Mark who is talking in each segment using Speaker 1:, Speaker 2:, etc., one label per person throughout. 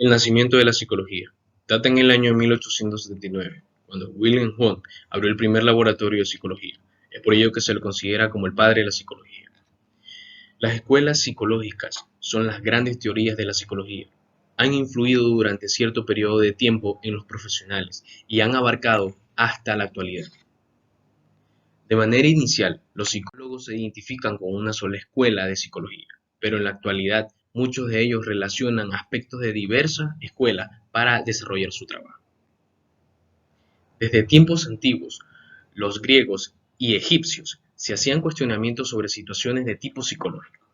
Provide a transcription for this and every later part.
Speaker 1: El nacimiento de la psicología data en el año 1879, cuando Wilhelm Wundt abrió el primer laboratorio de psicología. Es por ello que se le considera como el padre de la psicología. Las escuelas psicológicas son las grandes teorías de la psicología. Han influido durante cierto periodo de tiempo en los profesionales y han abarcado hasta la actualidad. De manera inicial, los psicólogos se identifican con una sola escuela de psicología, pero en la actualidad muchos de ellos relacionan aspectos de diversas escuelas para desarrollar su trabajo. Desde tiempos antiguos, los griegos y egipcios se hacían cuestionamientos sobre situaciones de tipo psicológico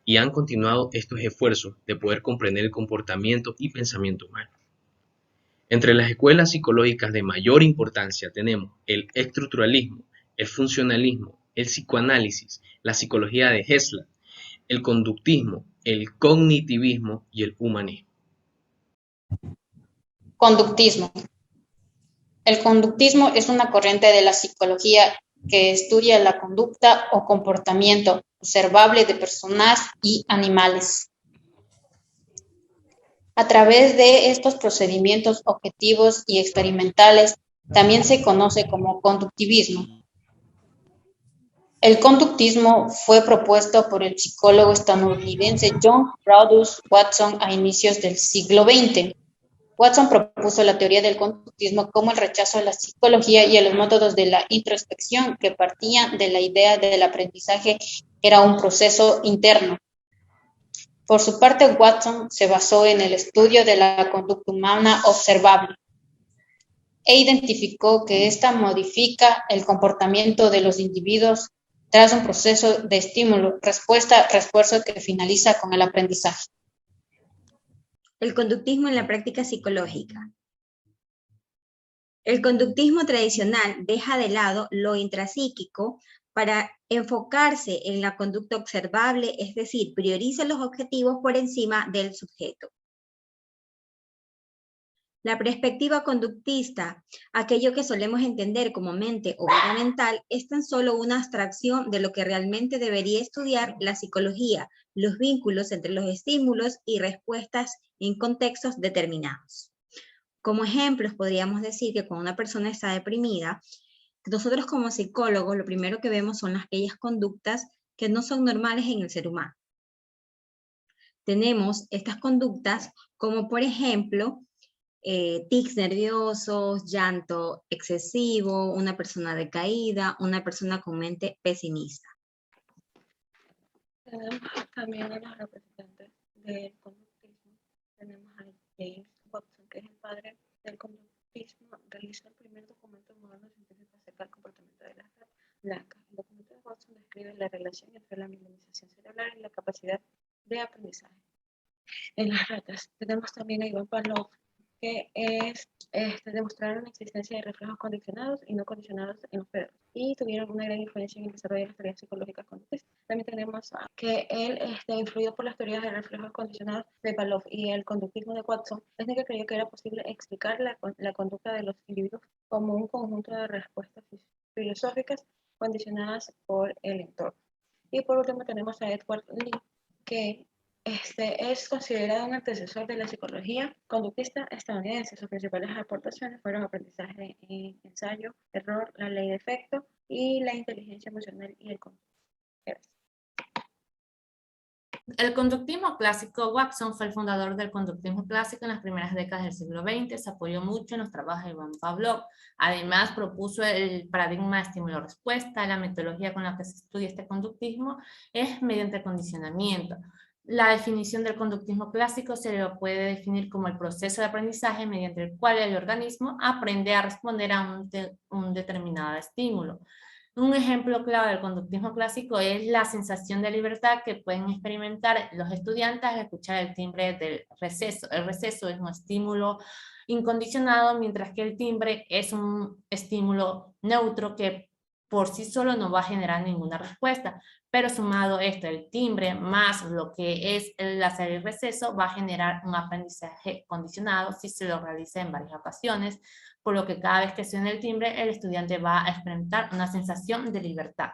Speaker 1: y han continuado estos esfuerzos de poder comprender el comportamiento y pensamiento humano. Entre las escuelas psicológicas de mayor importancia tenemos el estructuralismo, el funcionalismo, el psicoanálisis, la psicología de Hessler, el conductismo, el cognitivismo y el humanismo.
Speaker 2: Conductismo. El conductismo es una corriente de la psicología que estudia la conducta o comportamiento observable de personas y animales. A través de estos procedimientos objetivos y experimentales, también se conoce como conductivismo. El conductismo fue propuesto por el psicólogo estadounidense John Produce Watson a inicios del siglo XX. Watson propuso la teoría del conductismo como el rechazo a la psicología y a los métodos de la introspección que partían de la idea del aprendizaje era un proceso interno. Por su parte, Watson se basó en el estudio de la conducta humana observable e identificó que ésta modifica el comportamiento de los individuos tras un proceso de estímulo, respuesta, refuerzo que finaliza con el aprendizaje.
Speaker 3: El conductismo en la práctica psicológica. El conductismo tradicional deja de lado lo intrapsíquico para enfocarse en la conducta observable, es decir, prioriza los objetivos por encima del sujeto. La perspectiva conductista, aquello que solemos entender como mente o vida mental, es tan solo una abstracción de lo que realmente debería estudiar la psicología, los vínculos entre los estímulos y respuestas en contextos determinados. Como ejemplos, podríamos decir que cuando una persona está deprimida, nosotros como psicólogos lo primero que vemos son aquellas conductas que no son normales en el ser humano. Tenemos estas conductas como por ejemplo, tics nerviosos, llanto excesivo, una persona decaída, una persona con mente pesimista.
Speaker 4: Tenemos también a los representantes del conductismo. Tenemos a James Watson, que es el padre del conductismo. Realizó el primer documento moderno científico acerca del comportamiento de las ratas blancas. El documento de Watson describe la relación entre la mielinización cerebral y la capacidad de aprendizaje en las ratas. Tenemos también a Ivan Pavlov, que es demostraron la existencia de reflejos condicionados y no condicionados en los perros y tuvieron una gran influencia en el desarrollo de las teorías psicológicas conductistas. También tenemos que él, influido por las teorías de reflejos condicionados de Pavlov y el conductismo de Watson, es que creyó que era posible explicar la conducta de los individuos como un conjunto de respuestas filosóficas condicionadas por el entorno. Y por último tenemos a Edward Lee, que es considerado un antecesor de la psicología conductista estadounidense. Sus principales aportaciones fueron aprendizaje en ensayo, error, la ley de efecto y la inteligencia emocional y el conductismo.
Speaker 5: El conductismo clásico. Watson fue el fundador del conductismo clásico en las primeras décadas del siglo XX. Se apoyó mucho en los trabajos de Ivan Pavlov. Además, propuso el paradigma de estímulo-respuesta. La metodología con la que se estudia este conductismo es mediante condicionamiento. La definición del conductismo clásico se lo puede definir como el proceso de aprendizaje mediante el cual el organismo aprende a responder a un determinado estímulo. Un ejemplo clave del conductismo clásico es la sensación de libertad que pueden experimentar los estudiantes al escuchar el timbre del receso. El receso es un estímulo incondicionado, mientras que el timbre es un estímulo neutro que por sí solo no va a generar ninguna respuesta, pero sumado esto, el timbre más lo que es el hacer el receso va a generar un aprendizaje condicionado si se lo realiza en varias ocasiones, por lo que cada vez que suene el timbre, el estudiante va a experimentar una sensación de libertad.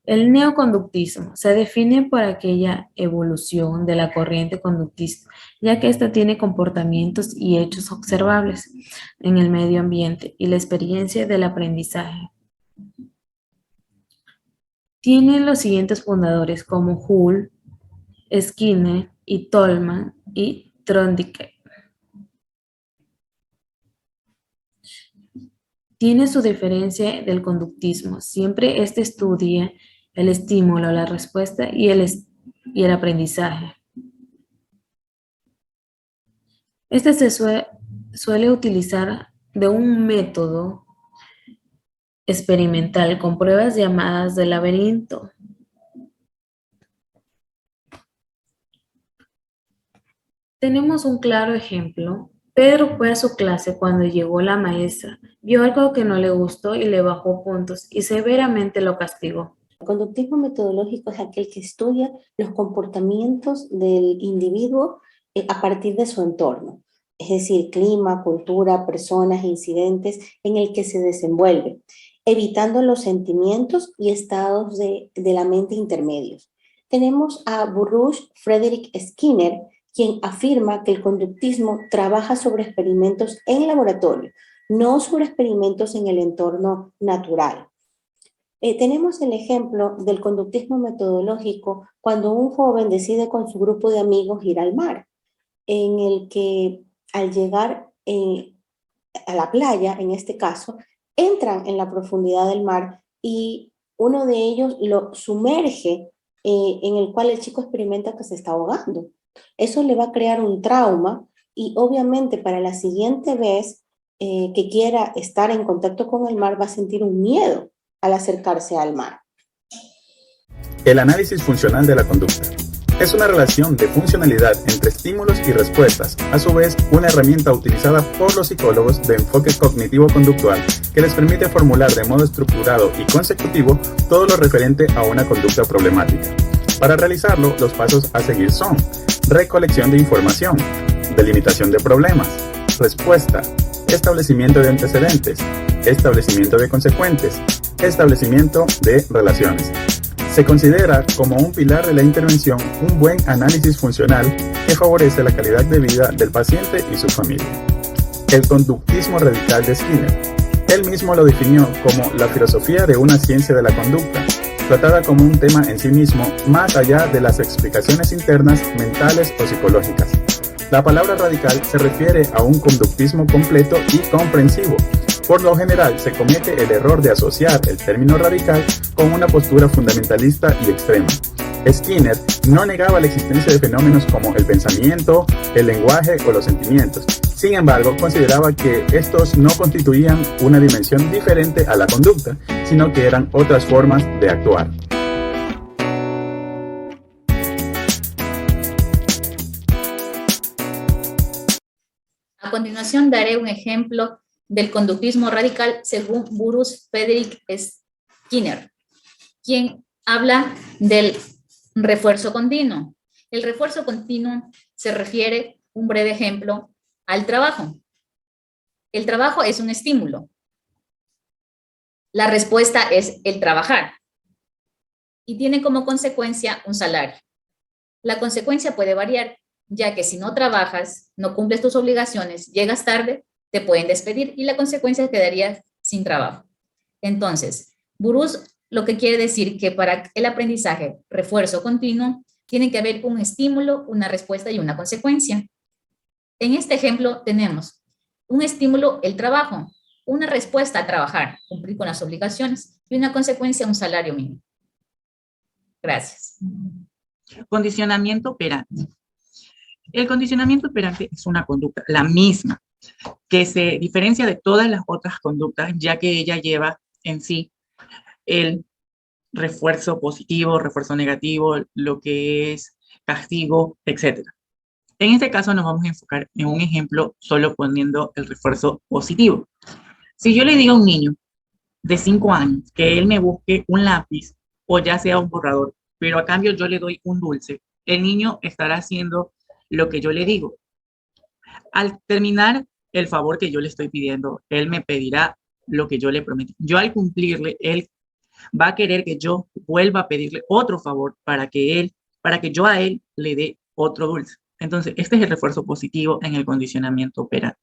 Speaker 6: El neoconductismo se define por aquella evolución de la corriente conductista, ya que ésta tiene comportamientos y hechos observables en el medio ambiente y la experiencia del aprendizaje. Tiene los siguientes fundadores como Hull, Skinner y Tolman y Trondike. Tiene su diferencia del conductismo. Siempre este estudia el estímulo, la respuesta y el aprendizaje. Este se suele utilizar de un método experimental con pruebas llamadas de laberinto. Tenemos un claro ejemplo. Pedro fue a su clase cuando llegó la maestra, vio algo que no le gustó y le bajó puntos y severamente lo castigó.
Speaker 7: El conductismo metodológico es aquel que estudia los comportamientos del individuo a partir de su entorno, es decir, clima, cultura, personas, incidentes en el que se desenvuelve, evitando los sentimientos y estados de la mente intermedios. Tenemos a Burroughs Frederick Skinner, quien afirma que el conductismo trabaja sobre experimentos en laboratorio, no sobre experimentos en el entorno natural. Tenemos el ejemplo del conductismo metodológico cuando un joven decide con su grupo de amigos ir al mar, en el que al llegar a la playa, en este caso, entran en la profundidad del mar y uno de ellos lo sumerge, en el cual el chico experimenta que se está ahogando. Eso le va a crear un trauma y obviamente para la siguiente vez que quiera estar en contacto con el mar va a sentir un miedo al acercarse al mar.
Speaker 8: El análisis funcional de la conducta es una relación de funcionalidad entre estímulos y respuestas, a su vez una herramienta utilizada por los psicólogos de enfoque cognitivo-conductual que les permite formular de modo estructurado y consecutivo todo lo referente a una conducta problemática. Para realizarlo, los pasos a seguir son: recolección de información, delimitación de problemas, respuesta, establecimiento de antecedentes, establecimiento de consecuentes, establecimiento de relaciones. Se considera como un pilar de la intervención un buen análisis funcional que favorece la calidad de vida del paciente y su familia. El conductismo radical de Skinner. Él mismo lo definió como la filosofía de una ciencia de la conducta, tratada como un tema en sí mismo, más allá de las explicaciones internas, mentales o psicológicas. La palabra radical se refiere a un conductismo completo y comprensivo. Por lo general, se comete el error de asociar el término radical con una postura fundamentalista y extrema. Skinner no negaba la existencia de fenómenos como el pensamiento, el lenguaje o los sentimientos. Sin embargo, consideraba que estos no constituían una dimensión diferente a la conducta, sino que eran otras formas de actuar.
Speaker 2: A continuación daré un ejemplo del conductismo radical según Burroughs Frederick Skinner, quien habla del refuerzo continuo. El refuerzo continuo se refiere, un breve ejemplo, al trabajo. El trabajo es un estímulo. La respuesta es el trabajar y tiene como consecuencia un salario. La consecuencia puede variar, ya que si no trabajas, no cumples tus obligaciones, llegas tarde, te pueden despedir y la consecuencia es que quedarías sin trabajo. Entonces, Burroughs lo que quiere decir que para el aprendizaje, refuerzo continuo, tiene que haber un estímulo, una respuesta y una consecuencia. En este ejemplo tenemos un estímulo, el trabajo, una respuesta a trabajar, cumplir con las obligaciones y una consecuencia, un salario mínimo. Gracias.
Speaker 9: Condicionamiento operante. El condicionamiento operante es una conducta, la misma, que se diferencia de todas las otras conductas, ya que ella lleva en sí el refuerzo positivo, refuerzo negativo, lo que es castigo, etc. En este caso nos vamos a enfocar en un ejemplo solo poniendo el refuerzo positivo. Si yo le digo a un niño de 5 años que él me busque un lápiz o ya sea un borrador, pero a cambio yo le doy un dulce, el niño estará haciendo lo que yo le digo. Al terminar el favor que yo le estoy pidiendo, él me pedirá lo que yo le prometí. Yo al cumplirle, él va a querer que yo vuelva a pedirle otro favor para que yo a él le dé otro dulce. Entonces, este es el refuerzo positivo en el condicionamiento operante.